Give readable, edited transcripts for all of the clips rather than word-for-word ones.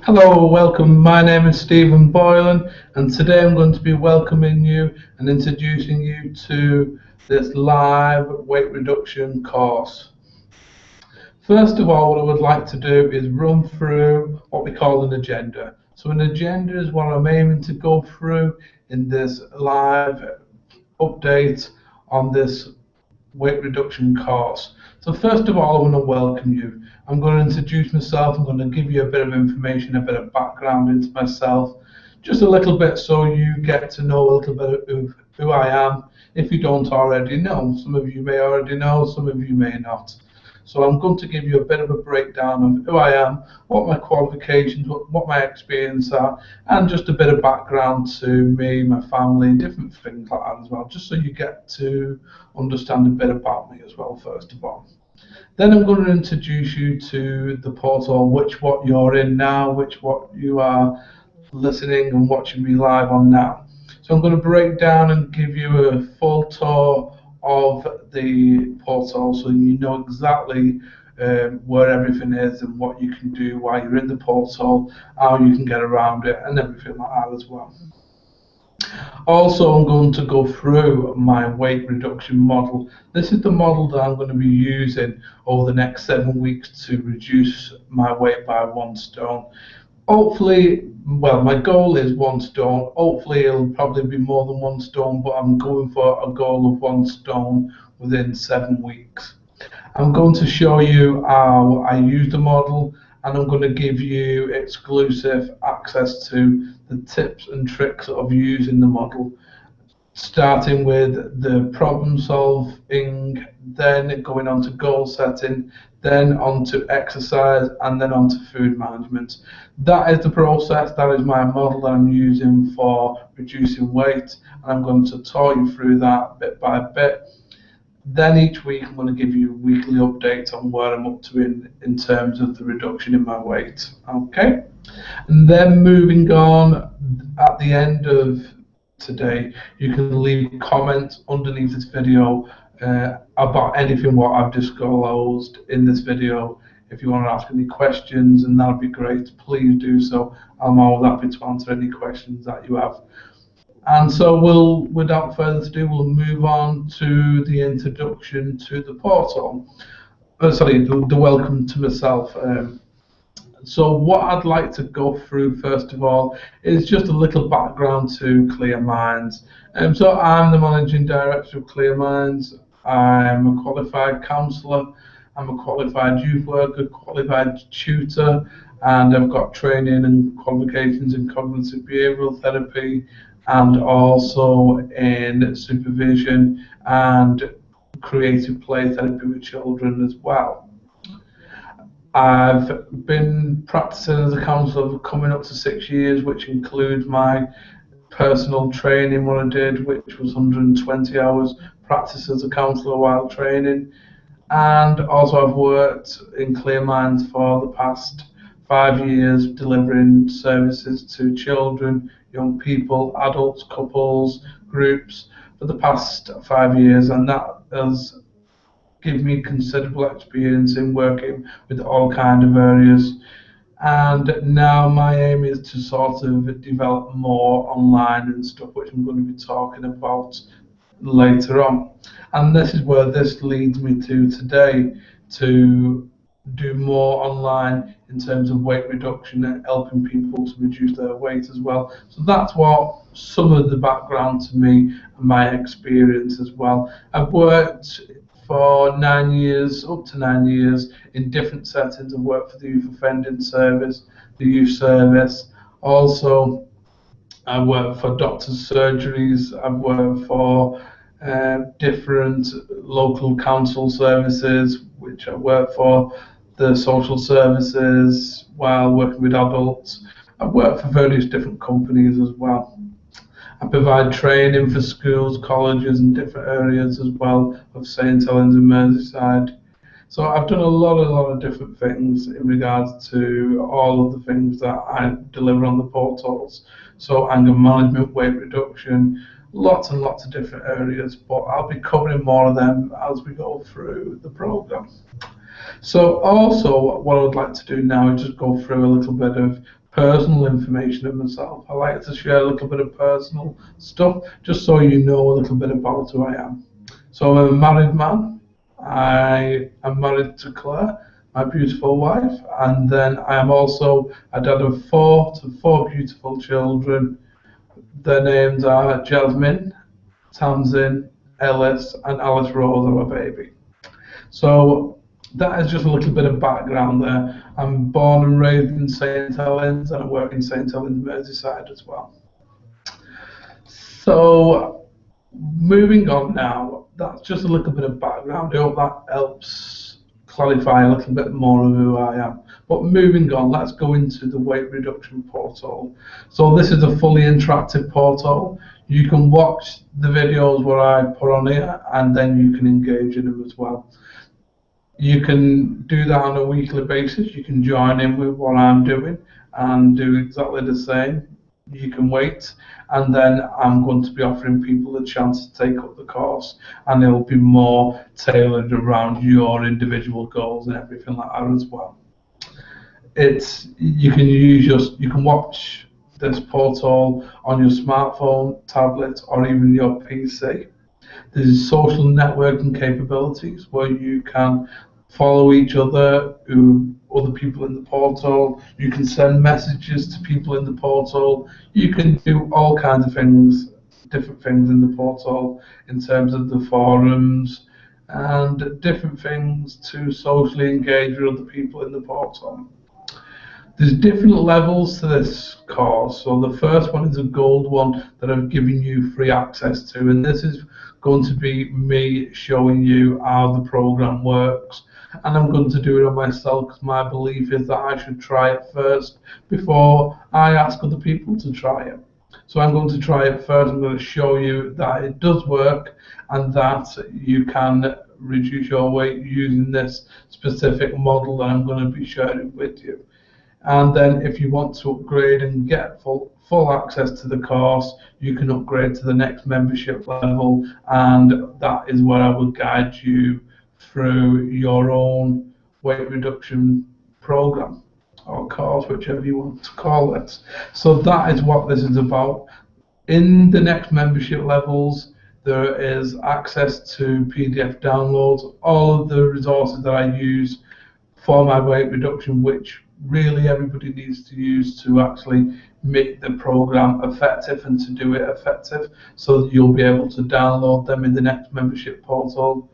Hello, welcome. My name is Stephen Boylan, and today I'm going to be welcoming you and introducing you to this live weight reduction course. First of all, what I would like to do is run through what we call an agenda. So, an agenda is what I'm aiming to go through in this live update on this weight reduction course. So first of all, I want to welcome you. I'm going to introduce myself. I'm going to give you a bit of information, a bit of background into myself, just a little bit so you get to know a little bit of who I am if you don't already know. Some of you may already know, some of you may not. So I'm going to give you a bit of a breakdown of who I am, what my qualifications, what my experience are, and just a bit of background to me, my family, and different things like that as well, just so you get to understand a bit about me as well, first of all. Then I'm going to introduce you to the portal, which what you're in now, which what you are listening and watching me live on now. So I'm going to break down and give you a full tour of the portal so you know exactly where everything is and what you can do while you're in the portal, how you can get around it and everything like that as well. Also, I'm going to go through my weight reduction model. This is the model that I'm going to be using over the next 7 weeks to reduce my weight by 1 stone. Hopefully, well, my goal is 1 stone. Hopefully, it'll probably be more than 1 stone, but I'm going for a goal of 1 stone within 7 weeks. I'm going to show you how I use the model, and I'm going to give you exclusive access to the tips and tricks of using the model, starting with the problem solving, then going on to goal setting, then on to exercise, and then on to food management. That is the process, that is my model that I'm using for reducing weight, and I'm going to talk you through that bit by bit. Then each week I'm going to give you weekly updates on where I'm up to in terms of the reduction in my weight. Okay? And then moving on, at the end of today, you can leave comments underneath this video about anything what I've disclosed in this video. If you want to ask any questions, and that would be great, please do so. I'm always happy to answer any questions that you have. And so without further ado, we'll move on to the introduction to the portal. The welcome to myself. So what I'd like to go through first of all is just a little background to Clear Minds. So I'm the managing director of Clear Minds. I'm a qualified counsellor. I'm a qualified youth worker, qualified tutor, and I've got training and qualifications in cognitive behavioural therapy, and also in supervision and creative play therapy with children as well. I've been practicing as a counsellor for coming up to 6 years, which includes my personal training, what I did, which was 120 hours practice as a counsellor while training. And also I've worked in Clear Minds for the past 5 years, delivering services to children, young people, adults, couples, groups for the past 5 years, and that has given me considerable experience in working with all kind of areas. And now my aim is to sort of develop more online and stuff, which I'm going to be talking about later on. And this is where this leads me to today, to do more online in terms of weight reduction and helping people to reduce their weight as well. So that's what some of the background to me and my experience as well. I've worked for 9 years, up to 9 years, in different settings. I've worked for the Youth Offending Service, the Youth Service. Also, I've worked for doctors' surgeries. I've worked for different local council services, which I work for, the social services while working with adults. I've worked for various different companies as well. I provide training for schools, colleges, and different areas as well of St Helens and Merseyside. So I've done a lot of different things in regards to all of the things that I deliver on the portals. So anger management, weight reduction, lots and lots of different areas, but I'll be covering more of them as we go through the program. So also what I would like to do now is just go through a little bit of personal information of myself. I like to share a little bit of personal stuff just so you know a little bit about who I am. So I'm a married man. I am married to Claire, my beautiful wife, and then I am also a dad of four beautiful children. Their names are Jasmine, Tamsin, Ellis, and Alice Rose, our baby. So that is just a little bit of background there. I'm born and raised in St Helens, and I work in St Helens, Merseyside as well. So moving on now, that's just a little bit of background. I hope that helps clarify a little bit more of who I am. But moving on, let's go into the weight reduction portal. So this is a fully interactive portal. You can watch the videos what I put on here, and then you can engage in them as well. You can do that on a weekly basis. You can join in with what I'm doing and do exactly the same. You can wait, and then I'm going to be offering people a chance to take up the course, and it'll be more tailored around your individual goals and everything like that as well. It's you can watch this portal on your smartphone, tablet, or even your PC. There's social networking capabilities where you can follow each other, other people in the portal. You can send messages to people in the portal. You can do all kinds of things, different things in the portal in terms of the forums and different things to socially engage with other people in the portal. There's different levels to this course. So the first one is a gold one that I've given you free access to, and this is going to be me showing you how the program works. And I'm going to do it on myself because my belief is that I should try it first before I ask other people to try it. So I'm going to try it first. I'm going to show you that it does work and that you can reduce your weight using this specific model that I'm going to be sharing with you. And then if you want to upgrade and get full access to the course, you can upgrade to the next membership level, and that is where I will guide you through your own weight reduction program or course, whichever you want to call it. So that is what this is about. In the next membership levels, there is access to PDF downloads, all of the resources that I use for my weight reduction, which really everybody needs to use to actually make the program effective and to do it effective. So that you'll be able to download them in the next membership portal.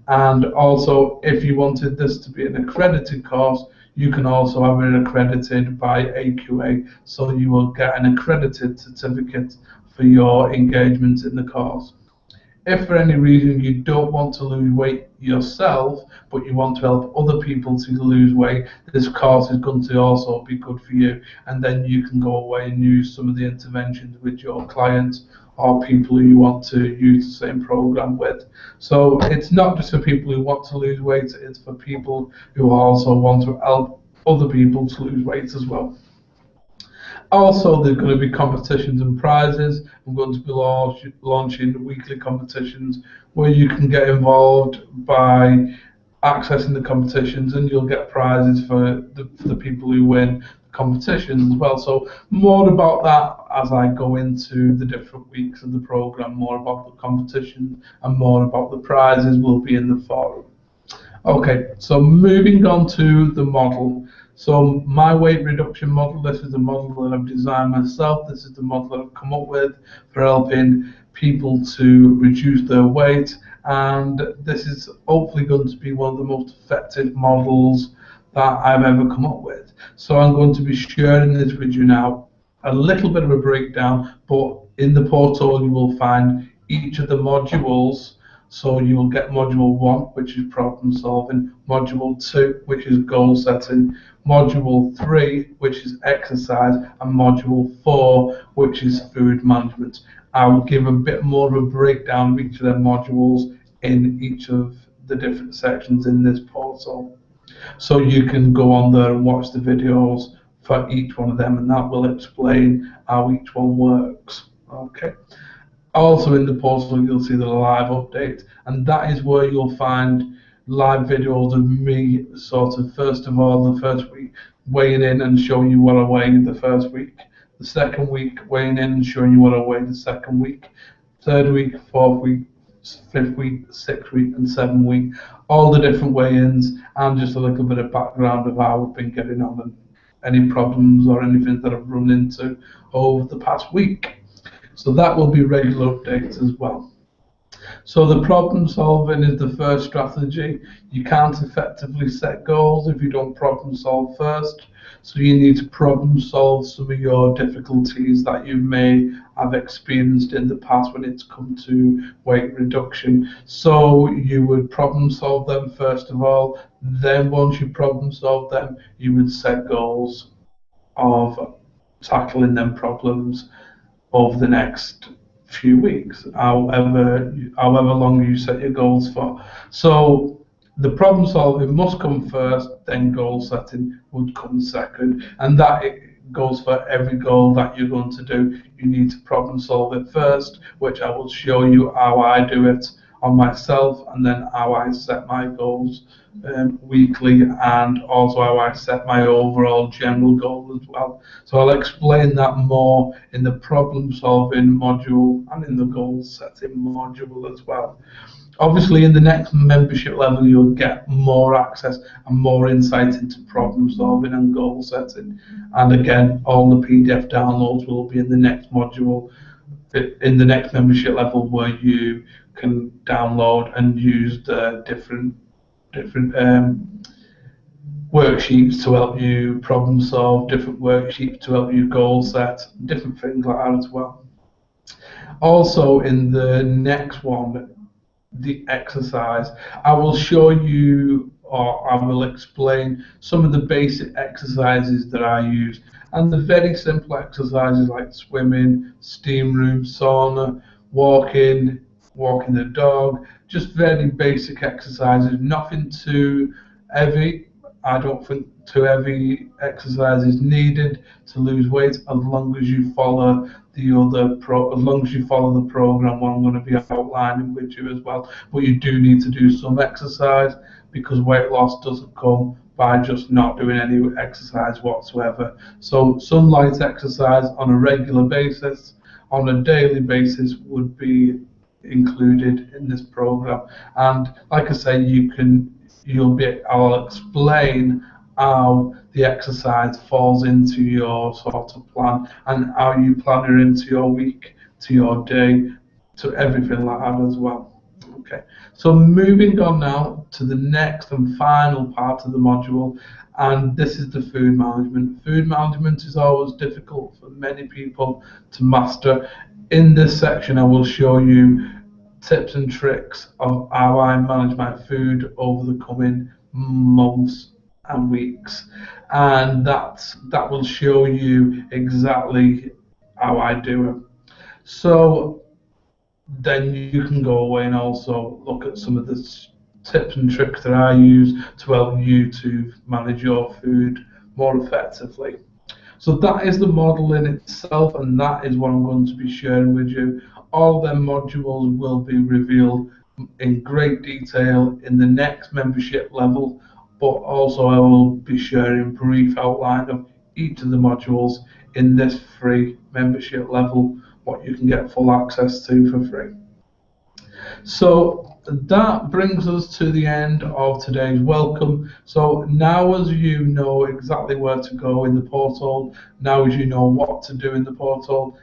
And also, if you wanted this to be an accredited course, you can also have it accredited by AQA, so you will get an accredited certificate for your engagement in the course. If for any reason you don't want to lose weight yourself, but you want to help other people to lose weight, this course is going to also be good for you. And then you can go away and use some of the interventions with your clients or people who you want to use the same program with. So it's not just for people who want to lose weight, it's for people who also want to help other people to lose weight as well. Also, there's going to be competitions and prizes. I'm going to be launching weekly competitions where you can get involved by accessing the competitions, and you'll get prizes for the people who win the competitions as well. So more about that as I go into the different weeks of the program. More about the competition and more about the prizes will be in the forum. Okay, so moving on to the model. So my weight reduction model, this is the model that I've designed myself. This is the model that I've come up with for helping people to reduce their weight. And this is hopefully going to be one of the most effective models that I've ever come up with. So I'm going to be sharing this with you now. A little bit of a breakdown, but in the portal you will find each of the modules. So you will get module 1, which is problem solving, module 2, which is goal setting, module 3, which is exercise, and module 4, which is food management. I will give a bit more of a breakdown of each of their modules in each of the different sections in this portal. So you can go on there and watch the videos for each one of them, and that will explain how each one works. Okay. Also in the portal you'll see the live update, and that is where you'll find live videos of me sort of, first of all, the first week weighing in and showing you what I weighed the first week, the second week weighing in and showing you what I weighed the second week, third week, fourth week, fifth week, sixth week, and seventh week, all the different weigh-ins, and just a little bit of background of how I've been getting on and any problems or anything that I've run into over the past week. So that will be regular updates as well. So the problem solving is the first strategy. You can't effectively set goals if you don't problem solve first. So you need to problem solve some of your difficulties that you may have experienced in the past when it's come to weight reduction. So you would problem solve them first of all. Then once you problem solve them, you would set goals of tackling them problems over the next few weeks, however long you set your goals for. So the problem solving must come first, then goal setting would come second, and that goes for every goal that you're going to do. You need to problem solve it first, which I will show you how I do it on myself, and then how I set my goals weekly, and also how I set my overall general goal as well. So I'll explain that more in the problem solving module and in the goal setting module as well. Obviously, in the next membership level, you'll get more access and more insight into problem solving and goal setting. And again, all the PDF downloads will be in the next module, in the next membership level, where you can download and use the different worksheets to help you problem solve, different worksheets to help you goal set, different things like that as well. Also, in the next one, the exercise, I will show you, or I will explain some of the basic exercises that I use, and the very simple exercises like swimming, steam room, sauna, walking the dog, just very basic exercises, nothing too heavy. I don't think too heavy exercise is needed to lose weight, as long as you follow the program what I'm going to be outlining with you as well. But you do need to do some exercise, because weight loss doesn't come by just not doing any exercise whatsoever. So some light exercise on a regular basis, on a daily basis, would be included in this program. And like I say, I'll explain how the exercise falls into your sort of plan, and how you plan it into your week, to your day, to everything like that as well. Okay, so moving on now to the next and final part of the module, and this is the food management. Food management is always difficult for many people to master. In this section, I will show you tips and tricks of how I manage my food over the coming months and weeks, and that will show you exactly how I do it. So then you can go away and also look at some of the tips and tricks that I use to help you to manage your food more effectively. So that is the model in itself, and that is what I'm going to be sharing with you. All them modules will be revealed in great detail in the next membership level, but also I will be sharing a brief outline of each of the modules in this free membership level, what you can get full access to for free. So that brings us to the end of today's welcome. So now, as you know exactly where to go in the portal, now as you know what to do in the portal,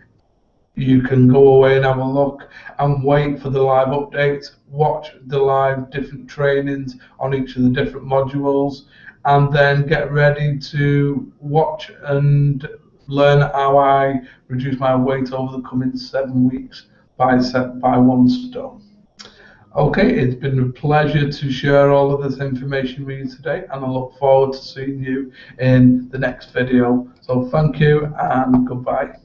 you can go away and have a look and wait for the live updates, watch the live different trainings on each of the different modules, and then get ready to watch and learn how I reduce my weight over the coming 7 weeks by 1 stone. Okay, it's been a pleasure to share all of this information with you today, and I look forward to seeing you in the next video. So thank you and goodbye.